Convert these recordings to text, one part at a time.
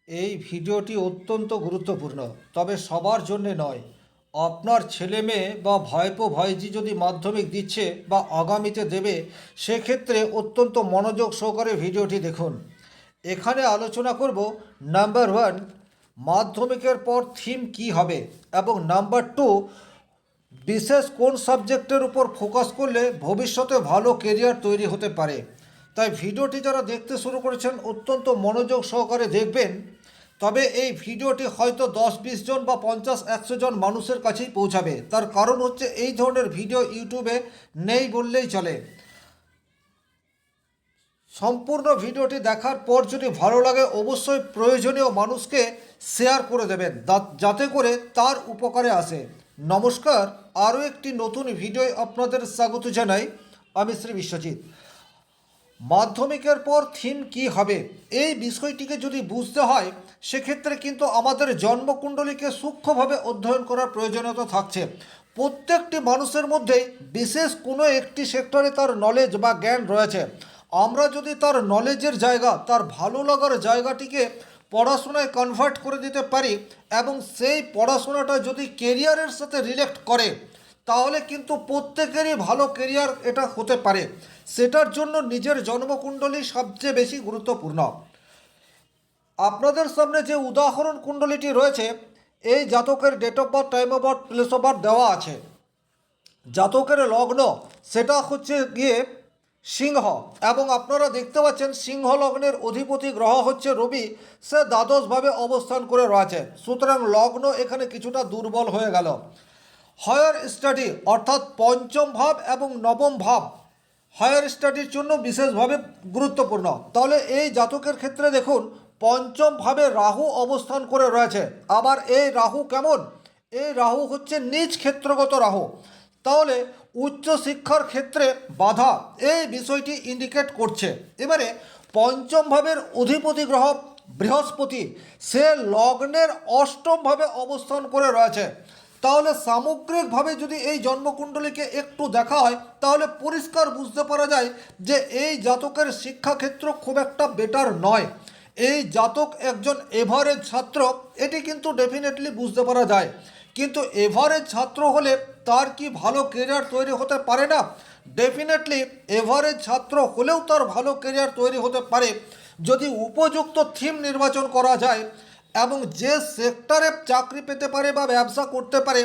এই ভিডিওটি অত্যন্ত গুরুত্বপূর্ণ, তবে সবার জন্য নয়। আপনার ছেলে মেয়ে বা ভাইপো ভাইজি যদি মাধ্যমিক দিচ্ছে বা আগামীতে দেবে, সেক্ষেত্রে অত্যন্ত মনোযোগ সহকারে ভিডিওটি দেখুন। এখানে আলোচনা করব নাম্বার ওয়ান, মাধ্যমিকের পর থিম কি হবে, এবং নাম্বার টু, বিশেষ কোন সাবজেক্টের উপর ফোকাস করলে ভবিষ্যতে ভালো কেরিয়ার তৈরি হতে পারে। তাই ভিডিওটি যারা দেখতে শুরু করেছেন অত্যন্ত মনোযোগ সহকারে দেখবেন। তবে এই ভিডিওটি হয়তো 10-20 জন বা 50-100 জন মানুষের কাছেই পৌঁছাবে। তার কারণ হচ্ছে এই ধরনের ভিডিও ইউটিউবে নেই বললেই চলে। সম্পূর্ণ ভিডিওটি দেখার পর যদি ভালো লাগে অবশ্যই প্রয়োজনীয় মানুষকে শেয়ার করে দেবেন, যাতে করে তার উপকারে আসে। নমস্কার, আরও একটি নতুন ভিডিও আপনাদের স্বাগত জানাই। আমি শ্রী বিশ্বজিৎ। মাধ্যমিকের পর থিম কি হবে, এই বিষয়টিকে যদি বুঝতে হয় সেক্ষেত্রে কিন্তু আমাদের জন্মকুণ্ডলীকে সূক্ষ্মভাবে অধ্যয়ন করার প্রয়োজনীয়তা থাকছে। প্রত্যেকটি মানুষের মধ্যেই বিশেষ কোনো একটি সেক্টরে তার নলেজ বা জ্ঞান রয়েছে। আমরা যদি তার নলেজের জায়গা, তার ভালো লাগার জায়গাটিকে পড়াশোনায় কনভার্ট করে দিতে পারি এবং সেই পড়াশোনাটা যদি কেরিয়ারের সাথে রিলেট করে, তাহলে কিন্তু প্রত্যেকেরই ভালো কেরিয়ার এটা হতে পারে। সেটার জন্য নিজের জন্মকুণ্ডলী সবচেয়ে বেশি গুরুত্বপূর্ণ। আপনাদের সামনে যে উদাহরণ কুণ্ডলীটি রয়েছে, এই জাতকের date of birth, time of birth, place of birth দেওয়া আছে। জাতকের লগ্ন সেটা হচ্ছে গিয়ে সিংহ, এবং আপনারা দেখতে পাচ্ছেন সিংহ লগ্নের অধিপতি গ্রহ হচ্ছে রবি। সে দ্বাদশভাবে অবস্থান করে রয়েছে, সুতরাং লগ্ন এখানে কিছুটা দুর্বল হয়ে গেল। হায়ার স্টাডি অর্থাৎ পঞ্চম ভাব এবং নবম ভাব হায়ার স্টাডির জন্য বিশেষভাবে গুরুত্বপূর্ণ। তাহলে এই জাতকের ক্ষেত্রে দেখুন, পঞ্চম ভাবে রাহু অবস্থান করে রয়েছে। আবার এই রাহু কেমন? এই রাহু হচ্ছে নিজ ক্ষেত্রগত রাহু। তাহলে উচ্চ শিক্ষার ক্ষেত্রে বাধা, এই বিষয়টি ইন্ডিকেট করছে। এবারে পঞ্চম ভাবের অধিপতি গ্রহ বৃহস্পতি, সে লগ্নের অষ্টমভাবে অবস্থান করে রয়েছে। তাহলে সামগ্রিকভাবে যদি এই জন্মকুণ্ডলীকে একটু দেখা হয়, তাহলে পরিষ্কার বুঝতে পারা যায় যে এই জাতকের শিক্ষাক্ষেত্র খুব একটা বেটার নয়। এই জাতক একজন এভারেজ ছাত্র, এটি কিন্তু ডেফিনেটলি বুঝতে পারা যায়। কিন্তু এভারেজ ছাত্র হলে তার কি ভালো কেরিয়ার তৈরি হতে পারে না? ডেফিনেটলি এভারেজ ছাত্র হলেও তার ভালো কেরিয়ার তৈরি হতে পারে যদি উপযুক্ত থিম নির্বাচন করা যায় এবং যে সেক্টরে চাকরি পেতে পারে বা ব্যবসা করতে পারে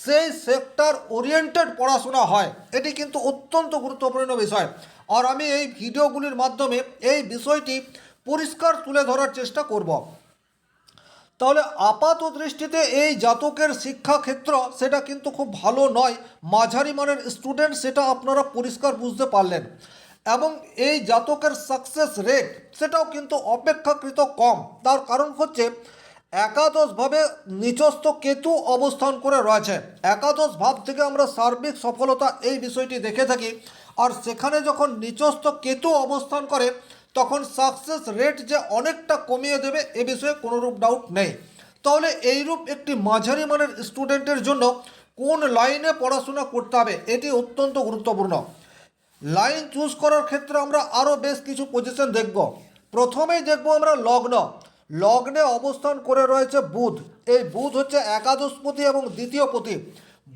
সেই সেক্টর ওরিয়েন্টেড পড়াশোনা হয়। এটি কিন্তু অত্যন্ত গুরুত্বপূর্ণ বিষয়। আর আমি এই ভিডিওগুলির মাধ্যমে এই বিষয়টি পরিষ্কার তুলে ধরার চেষ্টা করব। তাহলে আপাত দৃষ্টিতে এই জাতকের শিক্ষাক্ষেত্র সেটা কিন্তু খুব ভালো নয়, মাঝারি মানের স্টুডেন্ট, সেটা আপনারা পরিষ্কার বুঝতে পারলেন। এবং এই জাতকের সাকসেস রেট সেটাও কিন্তু অপেক্ষাকৃত কম। তার কারণ হচ্ছে একাদশভাবে নিচস্থ কেতু অবস্থান করে রয়েছে। একাদশ ভাব থেকে আমরা সার্বিক সফলতা এই বিষয়টি দেখে থাকি। আর সেখানে যখন নিচস্থ কেতু অবস্থান করে তখন সাকসেস রেট যে অনেকটা কমিয়ে দেবে এ বিষয়ে কোনোরূপ ডাউট নেই। তাহলে এইরূপ একটি মাঝারি মানের স্টুডেন্টের জন্য কোন লাইনে পড়াশোনা করতে হবে এটি অত্যন্ত গুরুত্বপূর্ণ। লাইন চুজ করার ক্ষেত্রে আমরা আরও বেশ কিছু পজিশন দেখব। প্রথমেই দেখব আমরা লগ্ন। লগ্নে অবস্থান করে রয়েছে বুধ। এই বুধ হচ্ছে একাদশপতি এবং দ্বিতীয়পতি।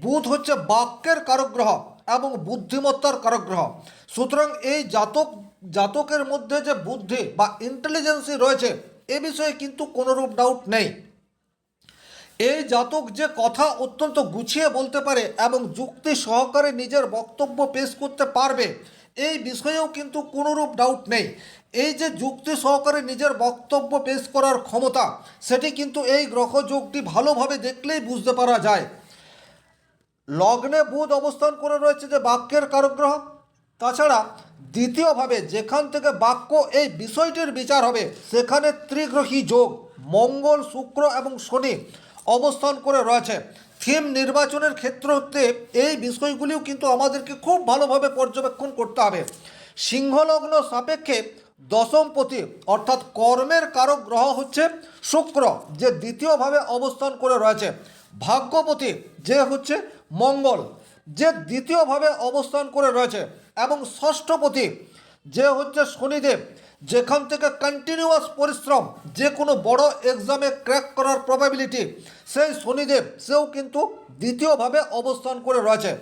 বুধ হচ্ছে বাক্যের কারক গ্রহ এবং বুদ্ধিমত্তার কারক গ্রহ। সুতরাং এই জাতকের মধ্যে যে বুদ্ধি বা ইন্টেলিজেন্সি রয়েছে এ বিষয়ে কিন্তু কোনোরূপ ডাউট নেই। এই জাতক যে কথা অত্যন্ত গুছিয়ে বলতে পারে এবং যুক্তি সহকারে নিজের বক্তব্য পেশ করতে পারবে এই বিষয়েও কিন্তু কোনোরূপ ডাউট নেই। এই যে যুক্তি সহকারে নিজের বক্তব্য পেশ করার ক্ষমতা, সেটি কিন্তু এই গ্রহযোগটি ভালোভাবে দেখলেই বুঝতে পারা যায়। লগ্নে বুধ অবস্থান করে রয়েছে যে বাক্যের কারক গ্রহ। তাছাড়া দ্বিতীয়ভাবে যেখান থেকে বাক্য এই বিষয়টির বিচার হবে সেখানে ত্রিগ্রহী যোগ মঙ্গল, শুক্র এবং শনি অবস্থান করে রয়েছে। থিম নির্বাচনের ক্ষেত্রে এই বিষয়গুলিও কিন্তু আমাদেরকে খুব ভালোভাবে পর্যবেক্ষণ করতে হবে। সিংহলগ্ন সাপেক্ষে দশমপতি অর্থাৎ কর্মের কারক গ্রহ হচ্ছে শুক্র, যে দ্বিতীয়ভাবে অবস্থান করে রয়েছে। ভাগ্যপতি যে হচ্ছে মঙ্গল, যে দ্বিতীয়ভাবে অবস্থান করে রয়েছে, এবং ষষ্ঠপতি যে হচ্ছে শনিদেব, যেখান থেকে কন্টিনিউয়াস পরিশ্রম, যে কোনো বড় এক্সামে ক্র্যাক করার প্রবাবিলিটি, সেই শনিদেব সেও কিন্তু দ্বিতীয়ভাবে অবস্থান করে রয়েছে।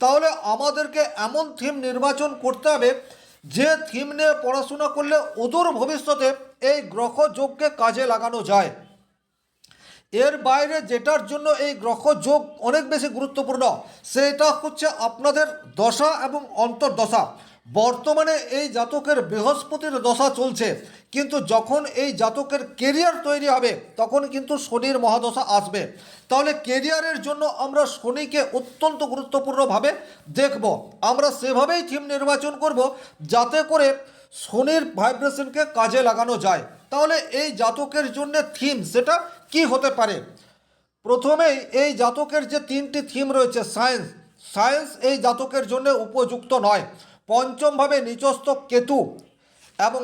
তাহলে আমাদেরকে এমন থিম নির্বাচন করতে হবে যে থিম নিয়ে পড়াশোনা করলে অদূর ভবিষ্যতে এই গ্রহ যোগকে কাজে লাগানো যায়। এর বাইরে যেটার জন্য এই গ্রহ যোগ অনেক বেশি গুরুত্বপূর্ণ সেটা হচ্ছে আপনাদের দশা এবং অন্তর্দশা। বর্তমানে এই জাতকের বৃহস্পতির দশা চলছে, কিন্তু যখন এই জাতকের কেরিয়ার তৈরি হবে তখন কিন্তু শনির মহাদশা আসবে। তাহলে কেরিয়ারের জন্য আমরা শনিকে অত্যন্ত গুরুত্বপূর্ণভাবে দেখব। আমরা সেভাবেই থিম নির্বাচন করব যাতে করে শনির ভাইব্রেশনকে কাজে লাগানো যায়। তাহলে এই জাতকের জন্য থিম সেটা কি হতে পারে? প্রথমেই এই জাতকের যে তিনটি থিম রয়েছে, সায়েন্স এই জাতকের জন্য উপযুক্ত নয়। পঞ্চমভাবে নিচস্থ কেতু এবং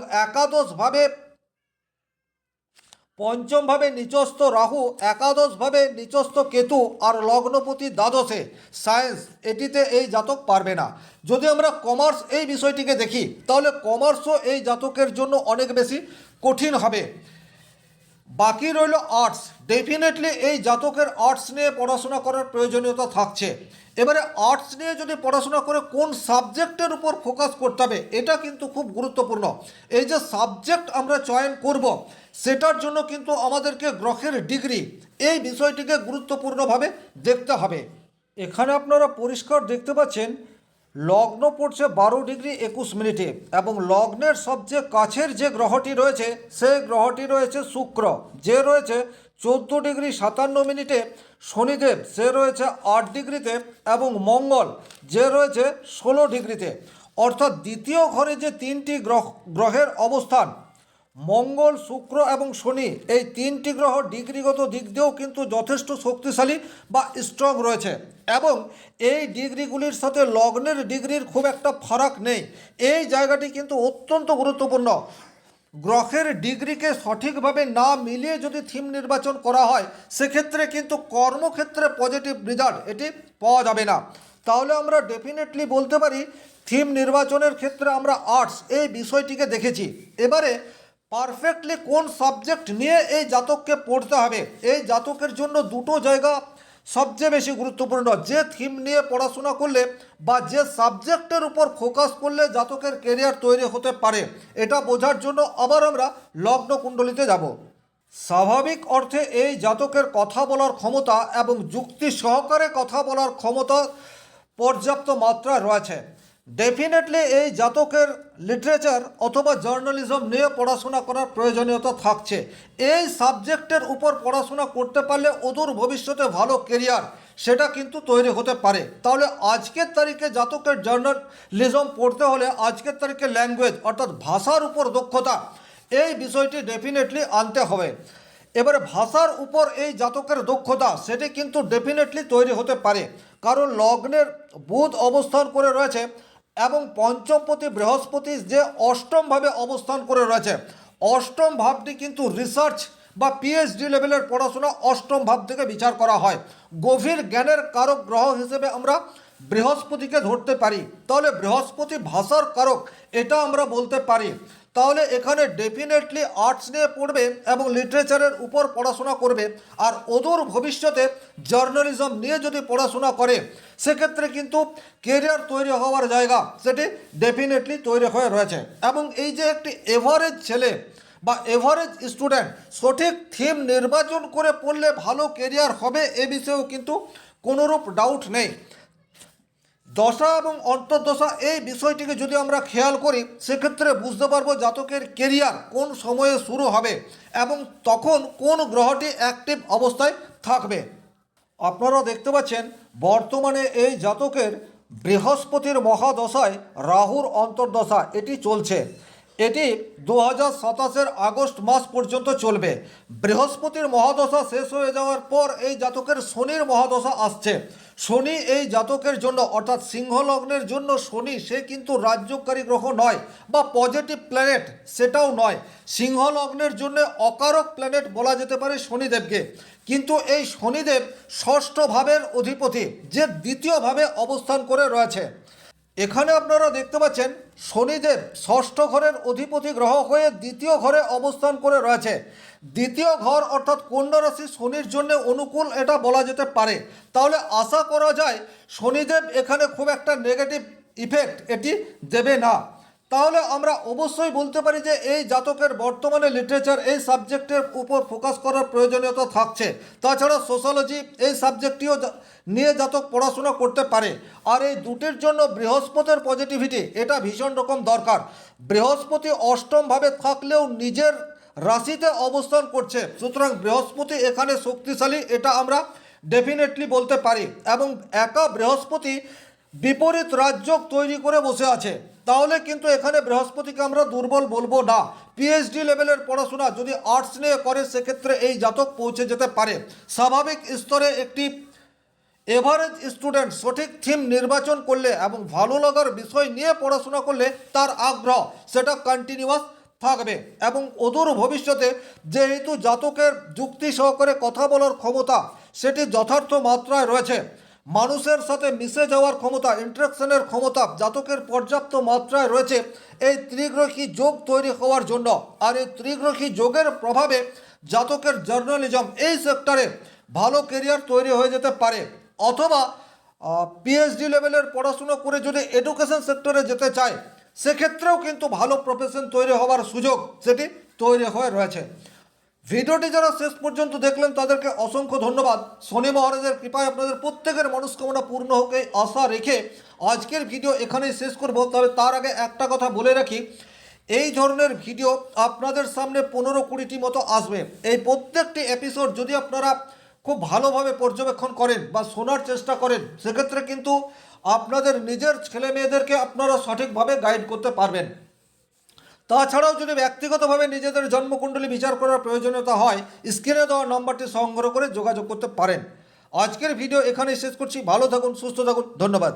পঞ্চমভাবে নিচস্থ রাহু, একাদশভাবে নিচস্থ কেতু আর লগ্নপতি দ্বাদশে, সায়েন্স এটিতে এই জাতক পারবে না। যদি আমরা কমার্স এই বিষয়টিকে দেখি তাহলে কমার্সও এই জাতকের জন্য অনেক বেশি কঠিন হবে। বাকি রইল আর্টস। ডেফিনেটলি এই জাতকের আর্টস নিয়ে পড়াশোনা করার প্রয়োজনীয়তা থাকছে। এবারে আর্টস নিয়ে যদি পড়াশোনা করে কোন সাবজেক্টের উপর ফোকাস করতে হবে এটা কিন্তু খুব গুরুত্বপূর্ণ। এই যে সাবজেক্ট আমরা চয়ন করব সেটার জন্য কিন্তু আমাদেরকে গ্রহের ডিগ্রি এই বিষয়টিকে গুরুত্বপূর্ণভাবে দেখতে হবে। এখানে আপনারা পরিষ্কার দেখতে পাচ্ছেন লগ্ন পড়ছে 12 ডিগ্রি 21 মিনিটে এবং লগ্নের সবচেয়ে কাছের যে গ্রহটি রয়েছে সেই গ্রহটি রয়েছে শুক্র, যে রয়েছে 14 ডিগ্রি 57 মিনিটে। শনিদেব সে রয়েছে 8 ডিগ্রিতে এবং মঙ্গল যে রয়েছে 16 ডিগ্রিতে। অর্থাৎ দ্বিতীয় ঘরে যে তিনটি গ্রহের অবস্থান, মঙ্গল, শুক্র এবং শনি, এই তিনটি গ্রহ ডিগ্রিগত দিক দিয়েও কিন্তু যথেষ্ট শক্তিশালী বা স্ট্রং রয়েছে এবং এই ডিগ্রিগুলির সাথে লগ্নের ডিগ্রির খুব একটা ফারাক নেই। এই জায়গাটি কিন্তু অত্যন্ত গুরুত্বপূর্ণ। গ্রহের ডিগ্রিকে সঠিকভাবে না মিলিয়ে যদি থিম নির্বাচন করা হয় সেক্ষেত্রে কিন্তু কর্মক্ষেত্রে পজিটিভ রেজাল্ট এটি পাওয়া যাবে না। তাহলে আমরা ডেফিনেটলি বলতে পারি থিম নির্বাচনের ক্ষেত্রে আমরা আর্টস এই বিষয়টিকে দেখেছি। এবারে পারফেক্টলি কোন সাবজেক্ট নিয়ে এই জাতককে পড়তে হবে, এই জাতকের জন্য দুটো জায়গা সবচেয়ে বেশি গুরুত্বপূর্ণ। যে থিম নিয়ে পড়াশোনা করলে বা যে সাবজেক্টের উপর ফোকাস করলে জাতকের কেরিয়ার তৈরি হতে পারে এটা বোঝার জন্য আবার আমরা লগ্ন কুণ্ডলিতে যাব। স্বাভাবিক অর্থে এই জাতকের কথা বলার ক্ষমতা এবং যুক্তি সহকারে কথা বলার ক্ষমতা পর্যাপ্ত মাত্রায় রয়েছে। ডেফিনেটলি এই জাতকের লিটারেচার অথবা জার্নালিজম নিয়ে পড়াশোনা করার প্রয়োজনীয়তা থাকছে। এই সাবজেক্টের উপর পড়াশোনা করতে পারলে অদূর ভবিষ্যতে ভালো কেরিয়ার সেটা কিন্তু তৈরি হতে পারে। তাহলে আজকের তারিখে জাতকের জার্নালিজম পড়তে হলে আজকের তারিখে ল্যাঙ্গুয়েজ অর্থাৎ ভাষার উপর দক্ষতা এই বিষয়টি ডেফিনেটলি আনতে হবে। এবারে ভাষার উপর এই জাতকের দক্ষতা সেটি কিন্তু ডেফিনেটলি তৈরি হতে পারে, কারণ লগ্নের বুধ অবস্থান করে রয়েছে এবং পঞ্চমপতি বৃহস্পতি যে অষ্টমভাবে অবস্থান করে রয়েছে। অষ্টম ভাবটি কিন্তু রিসার্চ বা পিএইচডি লেভেলের পড়াশোনা অষ্টম ভাব থেকে বিচার করা হয়। গভীর জ্ঞানের কারক গ্রহ হিসেবে আমরা বৃহস্পতিকে ধরতে পারি। তাহলে বৃহস্পতি ভাষার কারক এটা আমরা বলতে পারি। তাহলে এখানে ডেফিনেটলি আর্টস নিয়ে পড়বে এবং লিটারেচারের উপর পড়াশোনা করবে, আর অদূর ভবিষ্যতে জার্নালিজম নিয়ে যদি পড়াশোনা করে সেক্ষেত্রে কিন্তু কেরিয়ার তৈরি হওয়ার জায়গা সেটি ডেফিনেটলি তৈরি হয়ে রয়েছে। এবং এই যে একটি এভারেজ ছেলে বা এভারেজ স্টুডেন্ট সঠিক থিম নির্বাচন করে পড়লে ভালো কেরিয়ার হবে এ বিষয়েও কিন্তু কোনোরূপ ডাউট নেই। দশা এবং অন্তর্দশা এই বিষয়টিকে যদি আমরা খেয়াল করি সেক্ষেত্রে বুঝতে পারবো জাতকের কেরিয়ার কোন সময়ে শুরু হবে এবং তখন কোন গ্রহটি অ্যাক্টিভ অবস্থায় থাকবে। আপনারা দেখতে পাচ্ছেন বর্তমানে এই জাতকের বৃহস্পতির মহাদশায় রাহুর অন্তর্দশা এটি চলছে। এটি 2027 আগস্ট মাস পর্যন্ত চলবে। বৃহস্পতির মহাদশা শেষ হয়ে যাওয়ার পর এই জাতকের শনির মহাদশা আসছে। শনি এই জাতকের জন্য অর্থাৎ সিংহ লগ্নের জন্য শনি সে কিন্তু রাজ্যকারী গ্রহ নয় বা পজিটিভ প্ল্যানেট সেটাও নয়। সিংহ লগ্নের জন্য অকারক প্ল্যানেট বলা যেতে পারে শনিদেবকে। কিন্তু এই শনিদেব ষষ্ঠ ভাবের অধিপতি যে দ্বিতীয় ভাবে অবস্থান করে রয়েছে। এখানে আপনারা দেখতে পাচ্ছেন শনিদেব ষষ্ঠ ঘরের অধিপতি গ্রহ হয়ে দ্বিতীয় ঘরে অবস্থান করে রয়েছে। দ্বিতীয় ঘর অর্থাৎ কন্যা রাশি শনির জন্য অনুকূল এটা বলা যেতে পারে। তাহলে আশা করা যায় শনিদেব এখানে খুব একটা নেগেটিভ ইফেক্ট এটি দেবে না। তাহলে আমরা অবশ্যই বলতে পারি যে এই জাতকের বর্তমানে লিটারেচার এই সাবজেক্টের উপর ফোকাস করার প্রয়োজনীয়তা থাকছে। তাছাড়া সোশ্যোলজি এই সাবজেক্টটিও নিয়ে জাতক পড়াশোনা করতে পারে। আর এই দুটির জন্য বৃহস্পতির পজিটিভিটি এটা ভীষণ রকম দরকার। বৃহস্পতি অষ্টমভাবে থাকলেও নিজের রাশিতে অবস্থান করছে, সুতরাং বৃহস্পতি এখানে শক্তিশালী এটা আমরা ডেফিনেটলি বলতে পারি। এবং একা বৃহস্পতি বিপরীত রাজযোগ তৈরি করে বসে আছে, তাহলে কিন্তু এখানে বৃহস্পতিকে আমরা দুর্বল বলবো না। পিএইচডি লেভেলের পড়াশোনা যদি আর্টস নিয়ে করে সেক্ষেত্রে এই জাতক পৌঁছে যেতে পারে। স্বাভাবিক স্তরে একটি এভারেজ স্টুডেন্ট সঠিক থিম নির্বাচন করলে এবং ভালো লাগার বিষয় নিয়ে পড়াশোনা করলে তার আগ্রহ সেটা কন্টিনিউয়াস থাকবে। এবং অদূর ভবিষ্যতে যেহেতু জাতকের যুক্তি সহকারে কথা বলার ক্ষমতা সেটি যথার্থ মাত্রায় রয়েছে, মানুষের সাথে মিশে যাওয়ার ক্ষমতা, ইন্টারাকশনের ক্ষমতা জাতকের পর্যাপ্ত মাত্রায় রয়েছে এই ত্রিগ্রহী যোগ তৈরি হওয়ার জন্য। আর এই ত্রিগ্রহী যোগের প্রভাবে জাতকের জার্নালিজম এই সেক্টরে ভালো কেরিয়ার তৈরি হয়ে যেতে পারে। অথবা পিএইচডি লেভেলের পড়াশুনো করে যদি এডুকেশন সেক্টরে যেতে চায় সেক্ষেত্রেও কিন্তু ভালো প্রফেশন তৈরি হওয়ার সুযোগ সেটি তৈরি হয়ে রয়েছে। ভিডিওটি যারা শেষ পর্যন্ত দেখলেন তাদেরকে অসংখ্য ধন্যবাদ। শনি মহারাজের কৃপায় আপনাদের প্রত্যেকের মনস্কামনা পূর্ণ হোক এই আশা রেখে আজকের ভিডিও এখানেই শেষ করব। তবে তার আগে একটা কথা বলে রাখি, এই ধরনের ভিডিও আপনাদের সামনে 15-20টি মতো আসবে। এই প্রত্যেকটি এপিসোড যদি আপনারা খুব ভালোভাবে পর্যবেক্ষণ করেন বা শোনার চেষ্টা করেন সেক্ষেত্রে কিন্তু আপনাদের নিজের ছেলে মেয়েদেরকে আপনারা সঠিকভাবে গাইড করতে পারবেন। তাছাড়াও যদি ব্যক্তিগতভাবে নিজেদের জন্মকুণ্ডলী বিচার করার প্রয়োজনীয়তা হয় স্ক্রিনে দেওয়া নম্বরটি সংগ্রহ করে যোগাযোগ করতে পারেন। আজকের ভিডিও এখানেই শেষ করছি। ভালো থাকুন, সুস্থ থাকুন, ধন্যবাদ।